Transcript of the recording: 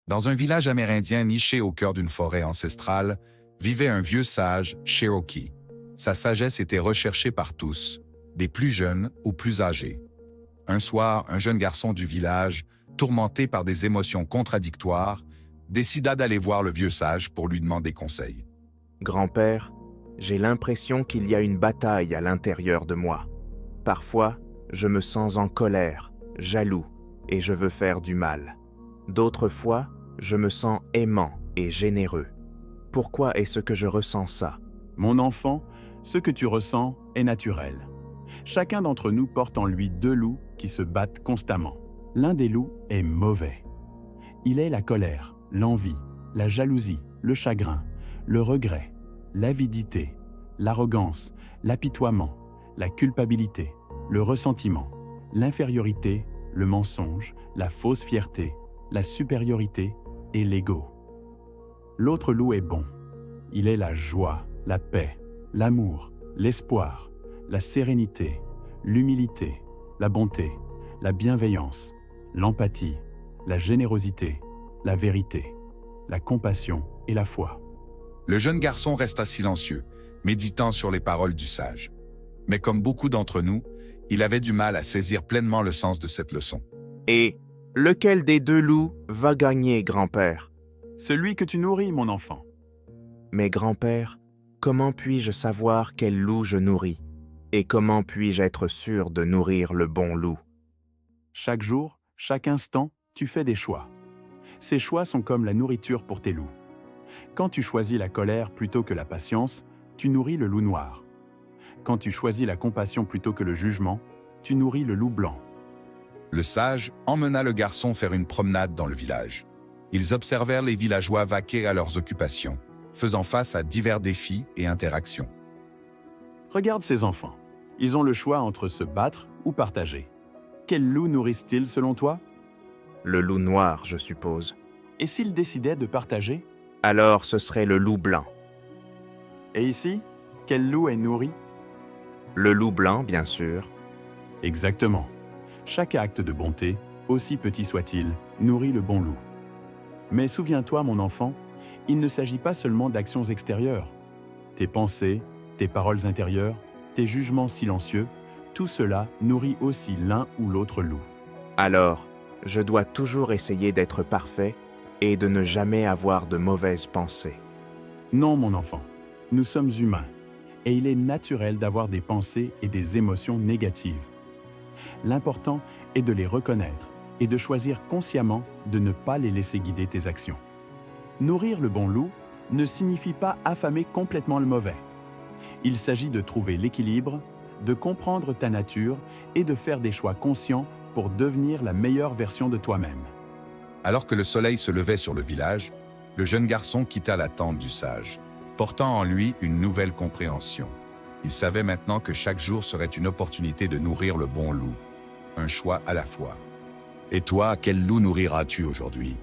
Dans un village amérindien niché au cœur d'une forêt ancestrale, vivait un vieux sage, Cherokee. Sa sagesse était recherchée par tous, des plus jeunes aux plus âgés. Un soir, un jeune garçon du village, tourmenté par des émotions contradictoires, décida d'aller voir le vieux sage pour lui demander conseil. « Grand-père, j'ai l'impression qu'il y a une bataille à l'intérieur de moi. Parfois, je me sens en colère, jaloux, et je veux faire du mal. D'autres fois, je me sens aimant et généreux. Pourquoi est-ce que je ressens ça? » Mon enfant, ce que tu ressens est naturel. Chacun d'entre nous porte en lui deux loups qui se battent constamment. L'un des loups est mauvais. Il est la colère, l'envie, la jalousie, le chagrin, le regret, l'avidité, l'arrogance, l'apitoiement, la culpabilité, le ressentiment, l'infériorité, le mensonge, la fausse fierté, la supériorité et l'ego. L'autre loup est bon. Il est la joie, la paix, l'amour, l'espoir, la sérénité, l'humilité, la bonté, la bienveillance, l'empathie, la générosité, la vérité, la compassion et la foi. Le jeune garçon resta silencieux, méditant sur les paroles du sage. Mais comme beaucoup d'entre nous, il avait du mal à saisir pleinement le sens de cette leçon. Et lequel des deux loups va gagner, grand-père? Celui que tu nourris, mon enfant. Mais grand-père, comment puis-je savoir quel loup je nourris? Et comment puis-je être sûr de nourrir le bon loup? Chaque jour, chaque instant, tu fais des choix. Ces choix sont comme la nourriture pour tes loups. Quand tu choisis la colère plutôt que la patience, tu nourris le loup noir. Quand tu choisis la compassion plutôt que le jugement, tu nourris le loup blanc. Le sage emmena le garçon faire une promenade dans le village. Ils observèrent les villageois vaquer à leurs occupations, faisant face à divers défis et interactions. Regarde ces enfants. Ils ont le choix entre se battre ou partager. Quel loup nourrissent-ils selon toi? Le loup noir, je suppose. Et s'ils décidaient de partager? Alors ce serait le loup blanc. Et ici, quel loup est nourri? Le loup blanc, bien sûr. Exactement. Chaque acte de bonté, aussi petit soit-il, nourrit le bon loup. Mais souviens-toi, mon enfant, il ne s'agit pas seulement d'actions extérieures. Tes pensées, tes paroles intérieures, tes jugements silencieux, tout cela nourrit aussi l'un ou l'autre loup. Alors, je dois toujours essayer d'être parfait et de ne jamais avoir de mauvaises pensées. Non, mon enfant, nous sommes humains, et il est naturel d'avoir des pensées et des émotions négatives. L'important est de les reconnaître et de choisir consciemment de ne pas les laisser guider tes actions. Nourrir le bon loup ne signifie pas affamer complètement le mauvais. Il s'agit de trouver l'équilibre, de comprendre ta nature et de faire des choix conscients pour devenir la meilleure version de toi-même. Alors que le soleil se levait sur le village, le jeune garçon quitta la tente du sage, portant en lui une nouvelle compréhension. Il savait maintenant que chaque jour serait une opportunité de nourrir le bon loup, un choix à la fois. Et toi, quel loup nourriras-tu aujourd'hui?